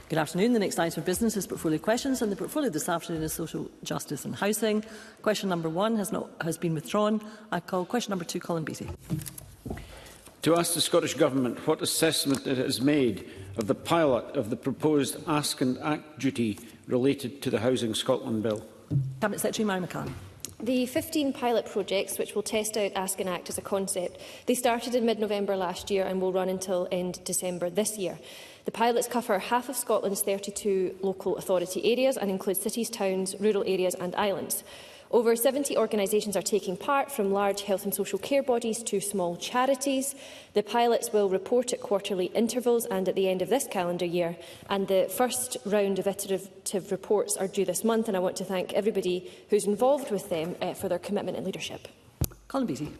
Good afternoon. The next item of business is portfolio questions, and the portfolio this afternoon is social justice and housing. Question number 1 has been withdrawn. I call question number 2, Colin Beattie. To ask the Scottish Government what assessment it has made of the pilot of the proposed Ask and Act duty related to the Housing Scotland Bill. Cabinet Secretary Mary McCann. The 15 pilot projects, which will test out Ask and Act as a concept, they started in mid-November last year and will run until end December this year. The pilots cover half of Scotland's 32 local authority areas and include cities, towns, rural areas and islands. Over 70 organisations are taking part, from large health and social care bodies to small charities. The pilots will report at quarterly intervals and at the end of this calendar year, and the first round of iterative reports are due this month, and I want to thank everybody who's involved with them for their commitment and leadership. Colin Beattie.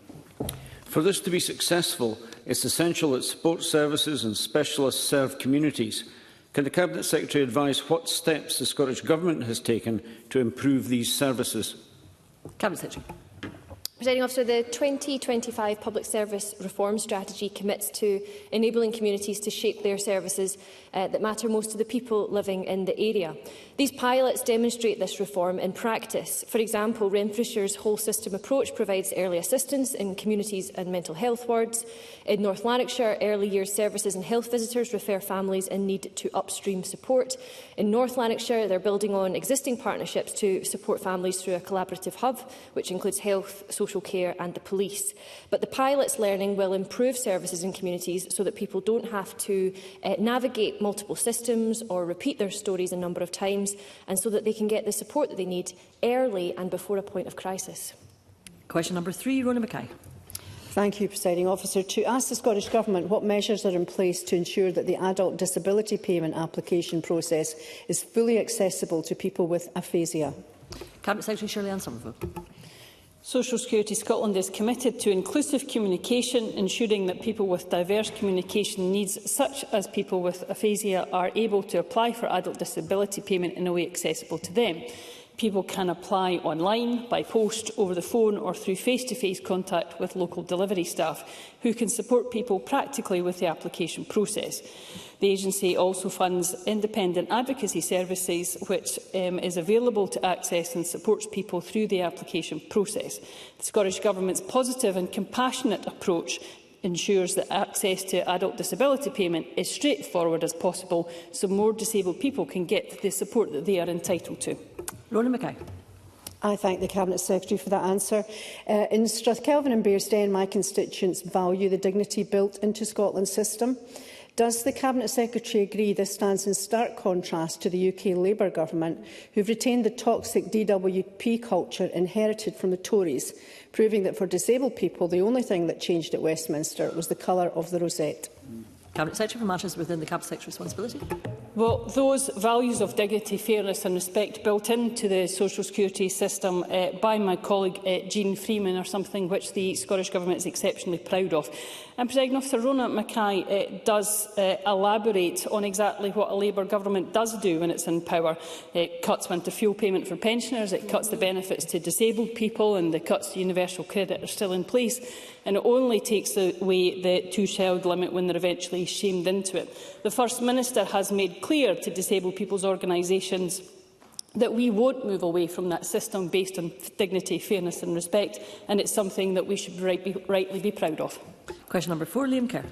For this to be successful, it's essential that support services and specialists serve communities. Can the Cabinet Secretary advise what steps the Scottish Government has taken to improve these services? Cabinet Secretary. Presiding Officer, the 2025 Public Service Reform Strategy commits to enabling communities to shape their services that matter most to the people living in the area. These pilots demonstrate this reform in practice. For example, Renfrewshire's whole system approach provides early assistance in communities and mental health wards. In North Lanarkshire, early years services and health visitors refer families in need to upstream support. In North Lanarkshire, they're building on existing partnerships to support families through a collaborative hub, which includes health, social care and the police. But the pilot's learning will improve services in communities so that people don't have to navigate multiple systems or repeat their stories a number of times, and so that they can get the support that they need early and before a point of crisis. Question number 3, Rona Mackay. Thank you, Presiding Officer. To ask the Scottish Government what measures are in place to ensure that the adult disability payment application process is fully accessible to people with aphasia. Cabinet Secretary Shirley-Ann Somerville. Social Security Scotland is committed to inclusive communication, ensuring that people with diverse communication needs, such as people with aphasia, are able to apply for adult disability payment in a way accessible to them. People can apply online, by post, over the phone or through face-to-face contact with local delivery staff, who can support people practically with the application process. The agency also funds independent advocacy services, which is available to access and supports people through the application process. The Scottish Government's positive and compassionate approach ensures that access to adult disability payment is straightforward as possible, so more disabled people can get the support that they are entitled to. Rona Mackay. I thank the Cabinet Secretary for that answer. In Strathkelvin and Bearsden, my constituents value the dignity built into Scotland's system. Does the Cabinet Secretary agree this stands in stark contrast to the UK Labour Government, who have retained the toxic DWP culture inherited from the Tories, proving that for disabled people the only thing that changed at Westminster was the colour of the rosette? Cabinet Secretary for matters within the Cabinet Secretary's responsibility. Well, those values of dignity, fairness and respect built into the social security system by my colleague Jean Freeman are something which the Scottish Government is exceptionally proud of. And Presiding Officer, Rona Mackay does elaborate on exactly what a Labour Government does do when it's in power. It cuts winter fuel payment for pensioners, it cuts the benefits to disabled people, and the cuts to universal credit are still in place. And it only takes away the two-child limit when they're eventually shamed into it. The First Minister has made clear to disabled people's organisations that we won't move away from that system based on dignity, fairness and respect, and it's something that we should rightly be proud of. Question number 4, Liam Kerr.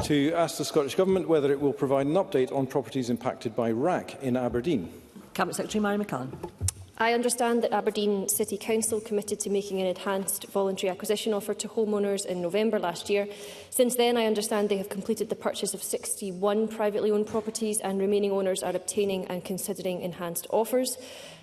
To ask the Scottish Government whether it will provide an update on properties impacted by RAC in Aberdeen. Cabinet Secretary Mary McCann. I understand that Aberdeen City Council committed to making an enhanced voluntary acquisition offer to homeowners in November last year. Since then, I understand they have completed the purchase of 61 privately owned properties, and remaining owners are obtaining and considering enhanced offers.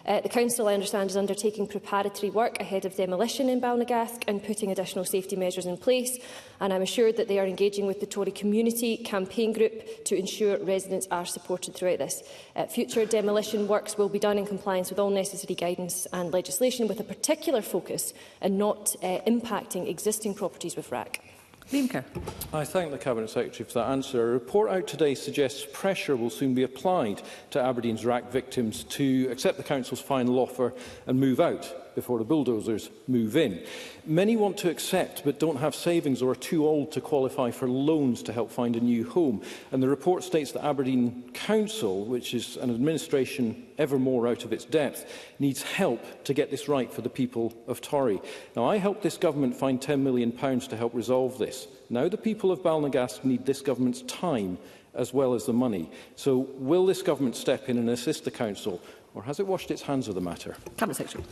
The Council, I understand, is undertaking preparatory work ahead of demolition in Balnagask and putting additional safety measures in place, and I am assured that they are engaging with the Tory Community Campaign Group to ensure residents are supported throughout this. Future demolition works will be done in compliance with all necessary guidance and legislation, with a particular focus on not impacting existing properties with RAC. Liam Kerr. I thank the Cabinet Secretary for that answer. A report out today suggests pressure will soon be applied to Aberdeen's RAC victims to accept the Council's final offer and move out. before the bulldozers move in. Many want to accept but don't have savings or are too old to qualify for loans to help find a new home. And the report states that Aberdeen Council, which is an administration ever more out of its depth, needs help to get this right for the people of Torry. Now, I helped this government find £10 million to help resolve this. Now the people of Balnagast need this government's time as well as the money. So will this government step in and assist the council, or has it washed its hands of the matter? Cabinet Secretary.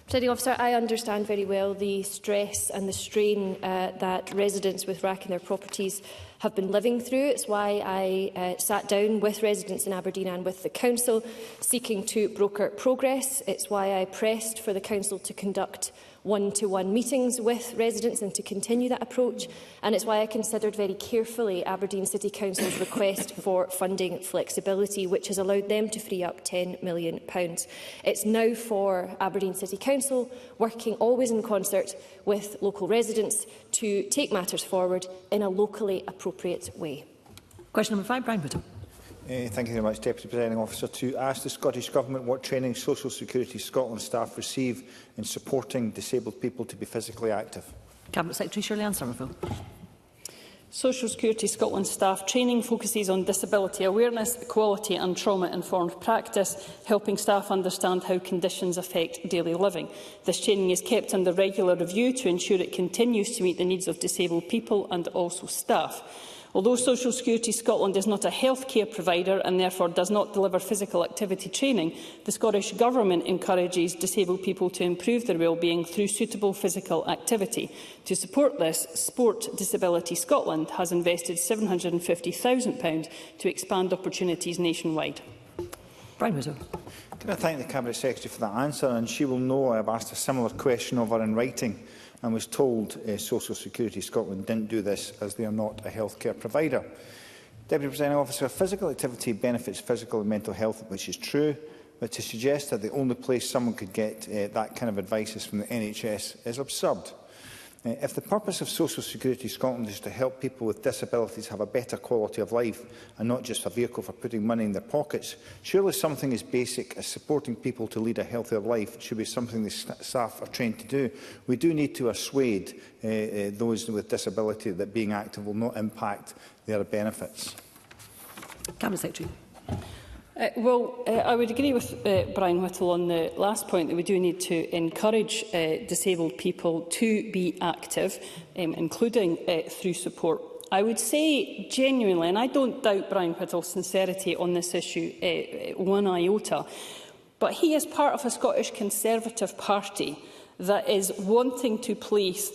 Presiding Officer, I understand very well the stress and the strain that residents with rack in their properties have been living through. It's why I sat down with residents in Aberdeen and with the Council seeking to broker progress. It's why I pressed for the Council to conduct one-to-one meetings with residents and to continue that approach. And it's why I considered very carefully Aberdeen City Council's request for funding flexibility, which has allowed them to free up £10 million. It's now for Aberdeen City Council, working always in concert with local residents, to take matters forward in a locally appropriate way. Question number 5, Brian Whittle. Thank you very much, Deputy Presiding Officer. To ask the Scottish Government what training Social Security Scotland staff receive in supporting disabled people to be physically active. Cabinet Secretary Shirley-Ann Somerville. Social Security Scotland staff training focuses on disability awareness, equality and trauma-informed practice, helping staff understand how conditions affect daily living. This training is kept under regular review to ensure it continues to meet the needs of disabled people and also staff. Although Social Security Scotland is not a healthcare provider and therefore does not deliver physical activity training, the Scottish Government encourages disabled people to improve their well-being through suitable physical activity. To support this, Sport Disability Scotland has invested £750,000 to expand opportunities nationwide. Brian Whittle. Can I thank the Cabinet Secretary for that answer? And she will know I have asked a similar question of her in writing and was told Social Security Scotland didn't do this as they are not a healthcare provider. Deputy Presiding Officer, physical activity benefits physical and mental health, which is true, but to suggest that the only place someone could get that kind of advice is from the NHS is absurd. If the purpose of Social Security Scotland is to help people with disabilities have a better quality of life and not just a vehicle for putting money in their pockets, surely something as basic as supporting people to lead a healthier life should be something the staff are trained to do. We do need to assuage those with disability that being active will not impact their benefits. Cabinet Secretary. I would agree with Brian Whittle on the last point that we do need to encourage disabled people to be active, including through support. I would say genuinely, and I don't doubt Brian Whittle's sincerity on this issue one iota, but he is part of a Scottish Conservative Party that is wanting to place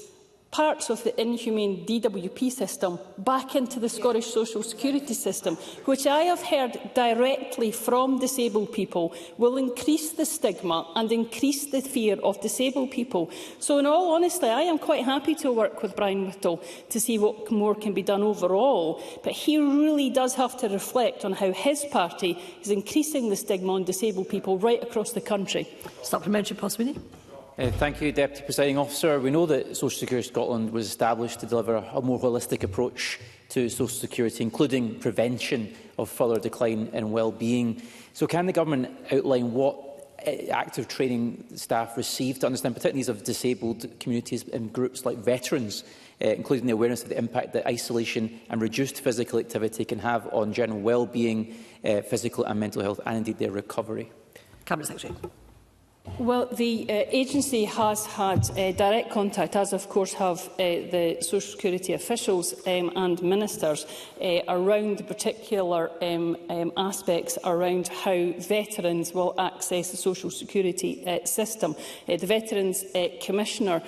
parts of the inhumane DWP system back into the Scottish social security system, which I have heard directly from disabled people will increase the stigma and increase the fear of disabled people. So in all honesty, I am quite happy to work with Brian Whittle to see what more can be done overall, but he really does have to reflect on how his party is increasing the stigma on disabled people right across the country. Supplementary, Paul Sweeney. Thank you, Deputy Presiding Officer. We know that Social Security Scotland was established to deliver a more holistic approach to social security, including prevention of further decline in well-being. So can the Government outline what active training staff received to understand particularly needs of disabled communities and groups like veterans, including the awareness of the impact that isolation and reduced physical activity can have on general well-being, physical and mental health, and indeed their recovery? Cabinet Secretary. Well, the agency has had direct contact, as of course have the social security officials and ministers, around the particular aspects around how veterans will access the social security system. The Veterans Commissioner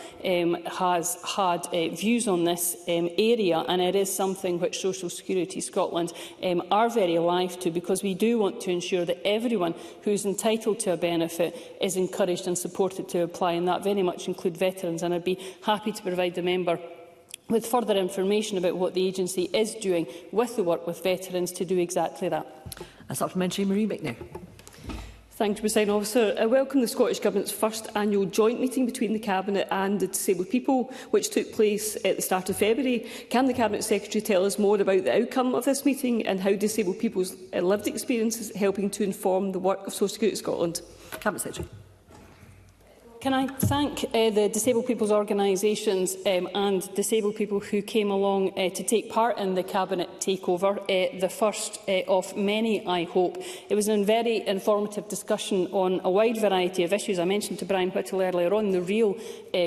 has had views on this area, and it is something which Social Security Scotland are very alive to, because we do want to ensure that everyone who is entitled to a benefit is encouraged and supported to apply, and that very much include veterans. And I'd be happy to provide the member with further information about what the agency is doing with the work with veterans to do exactly that. A supplementary, Marie McNair. Thank you, Presiding Officer. I welcome the Scottish Government's first annual joint meeting between the Cabinet and the disabled people, which took place at the start of February. Can the Cabinet Secretary tell us more about the outcome of this meeting and how disabled people's lived experience is helping to inform the work of Social Security Scotland? Cabinet Secretary. Can I thank the disabled people's organisations and disabled people who came along to take part in the Cabinet takeover, the first of many, I hope. It was a very informative discussion on a wide variety of issues. I mentioned to Brian Whittle earlier on the real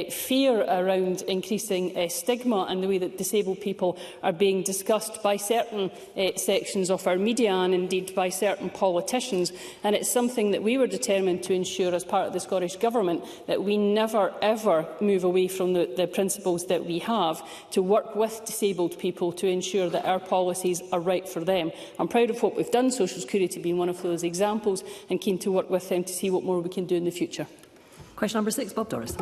fear around increasing stigma and the way that disabled people are being discussed by certain sections of our media and indeed by certain politicians. And it's something that we were determined to ensure as part of the Scottish Government, that we never ever move away from the principles that we have to work with disabled people to ensure that our policies are right for them. I'm proud of what we've done, Social Security being one of those examples, and keen to work with them to see what more we can do in the future. Question number 6, Bob Doris.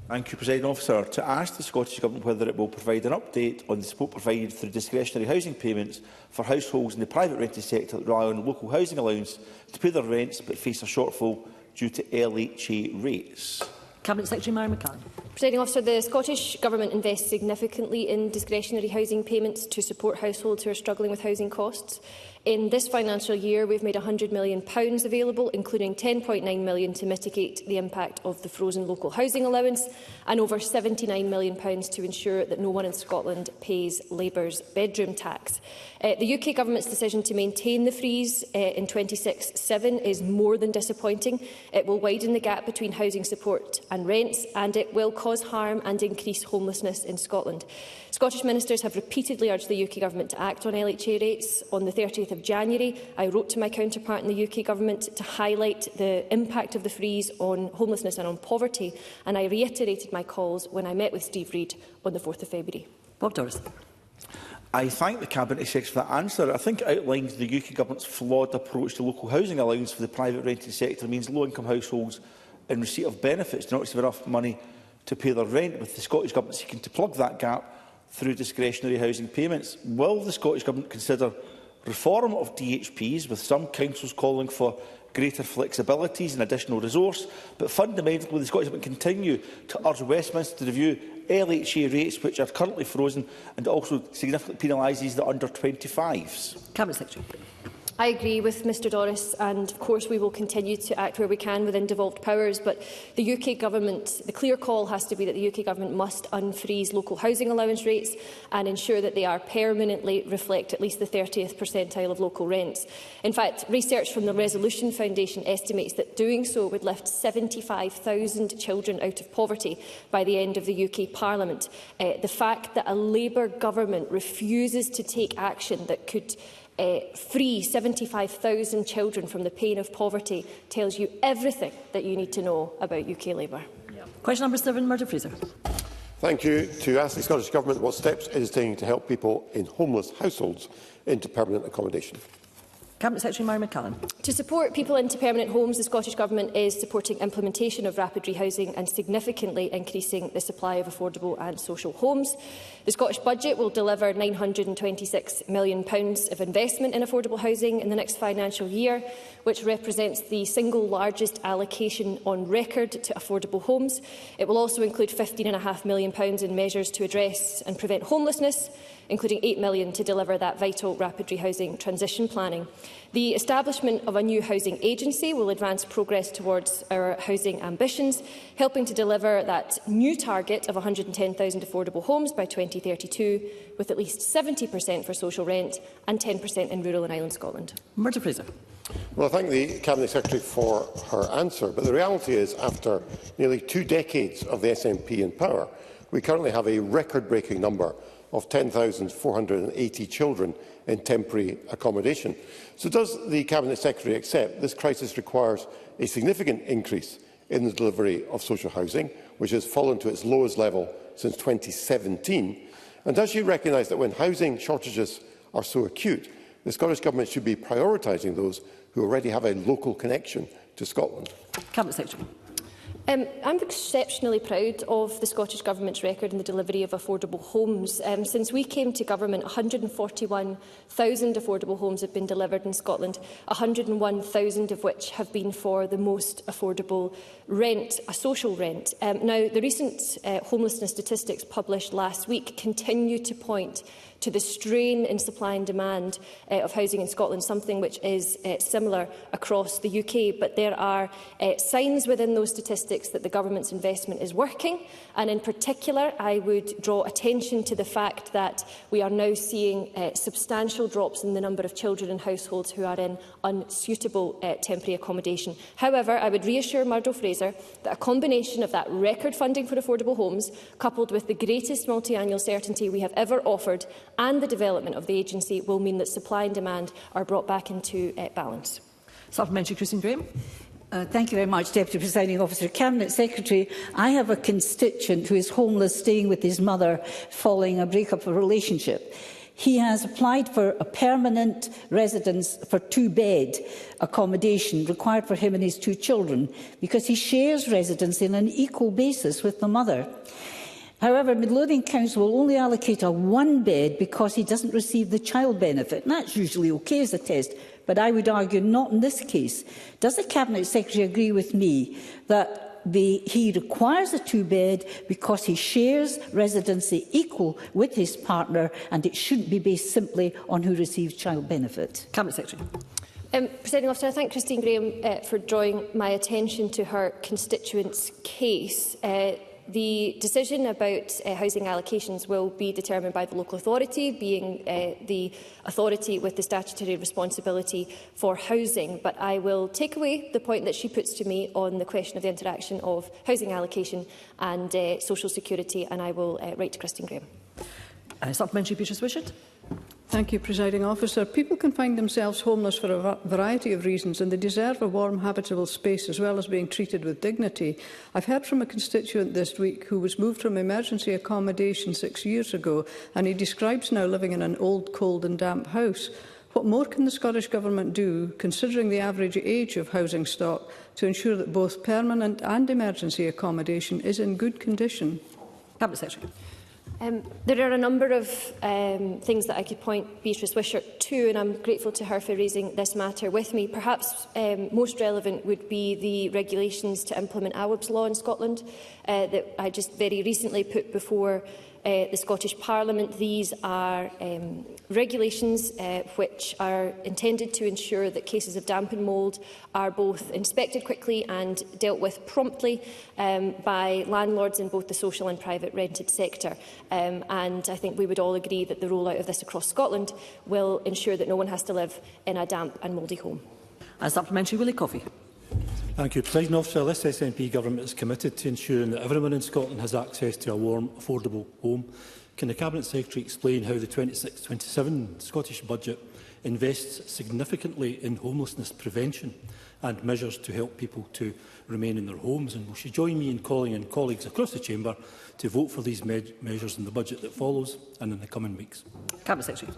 Thank you, Presiding Officer. To ask the Scottish Government whether it will provide an update on the support provided through discretionary housing payments for households in the private rented sector that rely on local housing allowance to pay their rents but face a shortfall due to LHA rates. Cabinet Secretary Mary McCann. Presiding Officer, the Scottish Government invests significantly in discretionary housing payments to support households who are struggling with housing costs. In this financial year, we've made £100 million available, including £10.9 million to mitigate the impact of the frozen local housing allowance and over £79 million to ensure that no one in Scotland pays Labour's bedroom tax. The UK Government's decision to maintain the freeze in 26/7 is more than disappointing. It will widen the gap between housing support and rents, and it will cause harm and increase homelessness in Scotland. Scottish ministers have repeatedly urged the UK Government to act on LHA rates. On the 30th of January, I wrote to my counterpart in the UK Government to highlight the impact of the freeze on homelessness and on poverty, and I reiterated my calls when I met with Steve Reid on the 4th of February. Bob Doris. I thank the Cabinet Secretary for that answer. I think it outlines the UK Government's flawed approach to local housing allowance for the private rented sector means low-income households in receipt of benefits do not receive enough money to pay their rent, with the Scottish Government seeking to plug that gap through discretionary housing payments. Will the Scottish Government consider reform of DHPs, with some councils calling for greater flexibilities and additional resource, but fundamentally will the Scottish Government continue to urge Westminster to review LHA rates, which are currently frozen, and also significantly penalises the under-25s? Cabinet Secretary. I agree with Mr Doris, and of course we will continue to act where we can within devolved powers, but the UK Government, the clear call has to be that the UK Government must unfreeze local housing allowance rates and ensure that they are permanently reflect at least the 30th percentile of local rents. In fact, research from the Resolution Foundation estimates that doing so would lift 75,000 children out of poverty by the end of the UK Parliament. The fact that a Labour government refuses to take action that could free 75,000 children from the pain of poverty tells you everything that you need to know about UK Labour. Question number 7, Murdo Fraser. Thank you. To ask the Scottish Government what steps it is taking to help people in homeless households into permanent accommodation. Cabinet Secretary Mary McCann. To support people into permanent homes, the Scottish Government is supporting implementation of rapid rehousing and significantly increasing the supply of affordable and social homes. The Scottish Budget will deliver £926 million of investment in affordable housing in the next financial year, which represents the single largest allocation on record to affordable homes. It will also include £15.5 million in measures to address and prevent homelessness, including £8 million to deliver that vital rapid rehousing transition planning. The establishment of a new housing agency will advance progress towards our housing ambitions, helping to deliver that new target of 110,000 affordable homes by 2032, with at least 70% for social rent and 10% in rural and island Scotland. Murdo Fraser. Well, I thank the Cabinet Secretary for her answer, but the reality is, after nearly 2 decades of the SNP in power, we currently have a record-breaking number of 10,480 children in temporary accommodation. So does the Cabinet Secretary accept this crisis requires a significant increase in the delivery of social housing, which has fallen to its lowest level since 2017? And does she recognise that when housing shortages are so acute, the Scottish Government should be prioritising those who already have a local connection to Scotland? Cabinet Secretary. I'm exceptionally proud of the Scottish Government's record in the delivery of affordable homes. Since we came to government, 141,000 affordable homes have been delivered in Scotland, 101,000 of which have been for the most affordable rent, a social rent. Now, the recent homelessness statistics published last week continue to point to the strain in supply and demand of housing in Scotland, something which is similar across the UK. But there are signs within those statistics that the government's investment is working, and in particular I would draw attention to the fact that we are now seeing substantial drops in the number of children in households who are in unsuitable temporary accommodation. However, I would reassure Murdo Fraser that a combination of that record funding for affordable homes, coupled with the greatest multi-annual certainty we have ever offered, and the development of the agency, will mean that supply and demand are brought back into balance. Supplementary, Christine Graham. Thank you very much, Deputy Presiding Officer. Cabinet Secretary, I have a constituent who is homeless, staying with his mother following a breakup of a relationship. He has applied for a permanent residence for 2-bed accommodation required for him and his 2 children because he shares residence on an equal basis with the mother. However, Midlothian Council will only allocate a 1-bed because he doesn't receive the child benefit. And that's usually okay as a test, but I would argue not in this case. Does the Cabinet Secretary agree with me that he requires a 2-bed because he shares residency equal with his partner, and it shouldn't be based simply on who receives child benefit? Cabinet Secretary. Presiding Officer, I thank Christine Graham for drawing my attention to her constituent's case. The decision about housing allocations will be determined by the local authority, being the authority with the statutory responsibility for housing. But I will take away the point that she puts to me on the question of the interaction of housing allocation and social security, and I will write to Christine Graham. Supplementary, Beatrice Wishart. Thank you, Presiding Officer. People can find themselves homeless for a variety of reasons, and they deserve a warm, habitable space as well as being treated with dignity. I've heard from a constituent this week who was moved from emergency accommodation 6 years ago, and he describes now living in an old, cold and damp house. What more can the Scottish Government do, considering the average age of housing stock, to ensure that both permanent and emergency accommodation is in good condition? Cabinet Secretary. There are a number of things that I could point Beatrice Wishart to, and I'm grateful to her for raising this matter with me. Perhaps most relevant would be the regulations to implement AWIB's law in Scotland that I just very recently put before the Scottish Parliament. These are regulations which are intended to ensure that cases of damp and mould are both inspected quickly and dealt with promptly by landlords in both the social and private rented sector. And I think we would all agree that the rollout of this across Scotland will ensure that no one has to live in a damp and mouldy home. Supplementary, Willie Coffey. Thank you, Presiding Officer. This SNP government is committed to ensuring that everyone in Scotland has access to a warm, affordable home. Can the Cabinet Secretary explain how the 26-27 Scottish budget invests significantly in homelessness prevention and measures to help people to remain in their homes? And will she join me in calling on colleagues across the Chamber to vote for these measures in the budget that follows and in the coming weeks? Cabinet Secretary.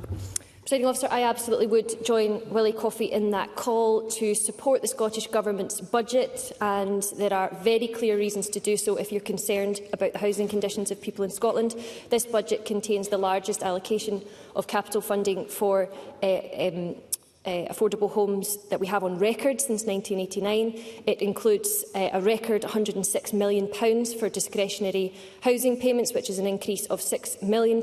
Presiding Officer, I absolutely would join Willie Coffey in that call to support the Scottish Government's budget, and there are very clear reasons to do so if you're concerned about the housing conditions of people in Scotland. This budget contains the largest allocation of capital funding for affordable homes that we have on record since 1989. It includes a record £106 million for discretionary housing payments, which is an increase of £6 million,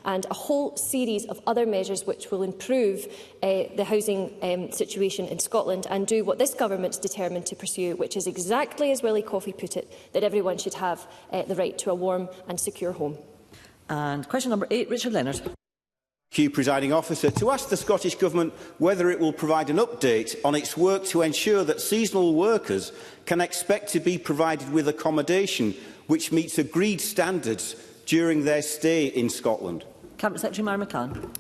and a whole series of other measures which will improve the housing situation in Scotland and do what this government is determined to pursue, which is exactly as Willie Coffey put it, that everyone should have the right to a warm and secure home. And question number 8, Richard Leonard. Thank you, Presiding Officer. To ask the Scottish Government whether it will provide an update on its work to ensure that seasonal workers can expect to be provided with accommodation which meets agreed standards during their stay in Scotland. Cabinet Secretary Mara McCann.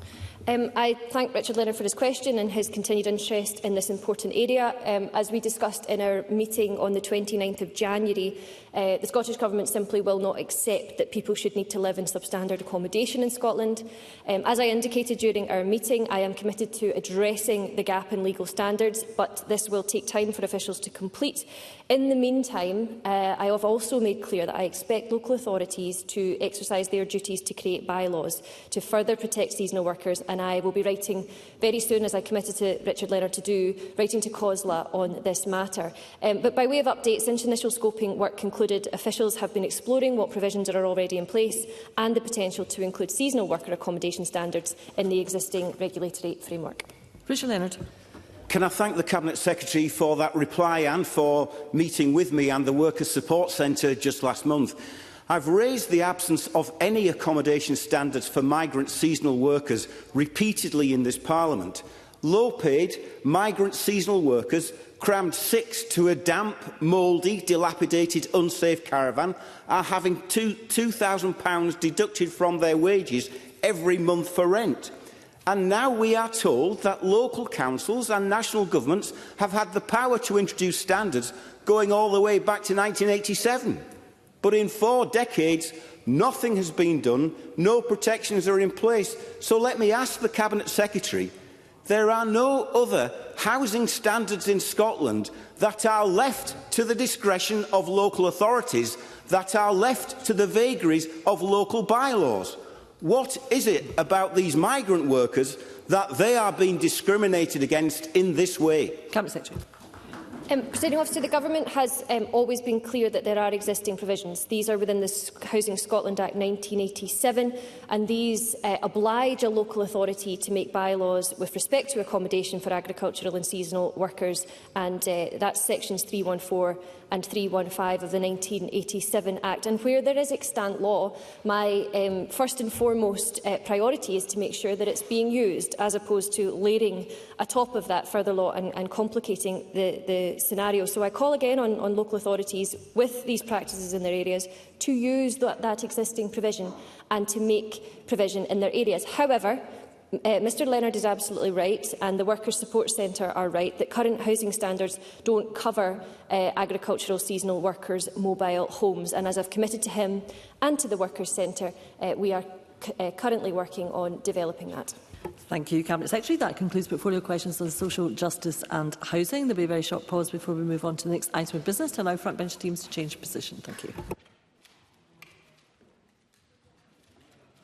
I thank Richard Leonard for his question and his continued interest in this important area. As we discussed in our meeting on the 29th of January, the Scottish Government simply will not accept that people should need to live in substandard accommodation in Scotland. As I indicated during our meeting, I am committed to addressing the gap in legal standards, but this will take time for officials to complete. In the meantime, I have also made clear that I expect local authorities to exercise their duties to create bylaws to further protect seasonal workers and and I will be writing very soon, as I committed to Richard Leonard to do, writing to COSLA on this matter. But by way of update, since initial scoping work concluded, officials have been exploring what provisions are already in place and the potential to include seasonal worker accommodation standards in the existing regulatory framework. Richard Leonard. Can I thank the Cabinet Secretary for that reply and for meeting with me and the Workers' Support Centre just last month? I've raised the absence of any accommodation standards for migrant seasonal workers repeatedly in this Parliament. Low-paid migrant seasonal workers crammed 6 to a damp, mouldy, dilapidated, unsafe caravan are having £2,000 deducted from their wages every month for rent. And now we are told that local councils and national governments have had the power to introduce standards going all the way back to 1987. But in 4 decades, nothing has been done, no protections are in place. So let me ask the Cabinet Secretary, there are no other housing standards in Scotland that are left to the discretion of local authorities, that are left to the vagaries of local bylaws. What is it about these migrant workers that they are being discriminated against in this way? Cabinet Secretary. Presiding Officer, the Government has always been clear that there are existing provisions. These are within the Housing Scotland Act 1987, and these oblige a local authority to make bylaws with respect to accommodation for agricultural and seasonal workers, and that's sections 314 and 315 of the 1987 Act. And where there is extant law, my first and foremost priority is to make sure that it's being used, as opposed to layering atop of that further law and complicating the scenario. So I call again on local authorities with these practices in their areas to use that existing provision and to make provision in their areas. However, Mr Leonard is absolutely right, and the Workers' Support Centre are right, that current housing standards don't cover agricultural seasonal workers' mobile homes. And as I've committed to him and to the Workers' Centre, we are currently working on developing that. Thank you, Cabinet Secretary. That concludes portfolio questions on social justice and housing. There will be a very short pause before we move on to the next item of business to allow frontbench teams to change position. Thank you.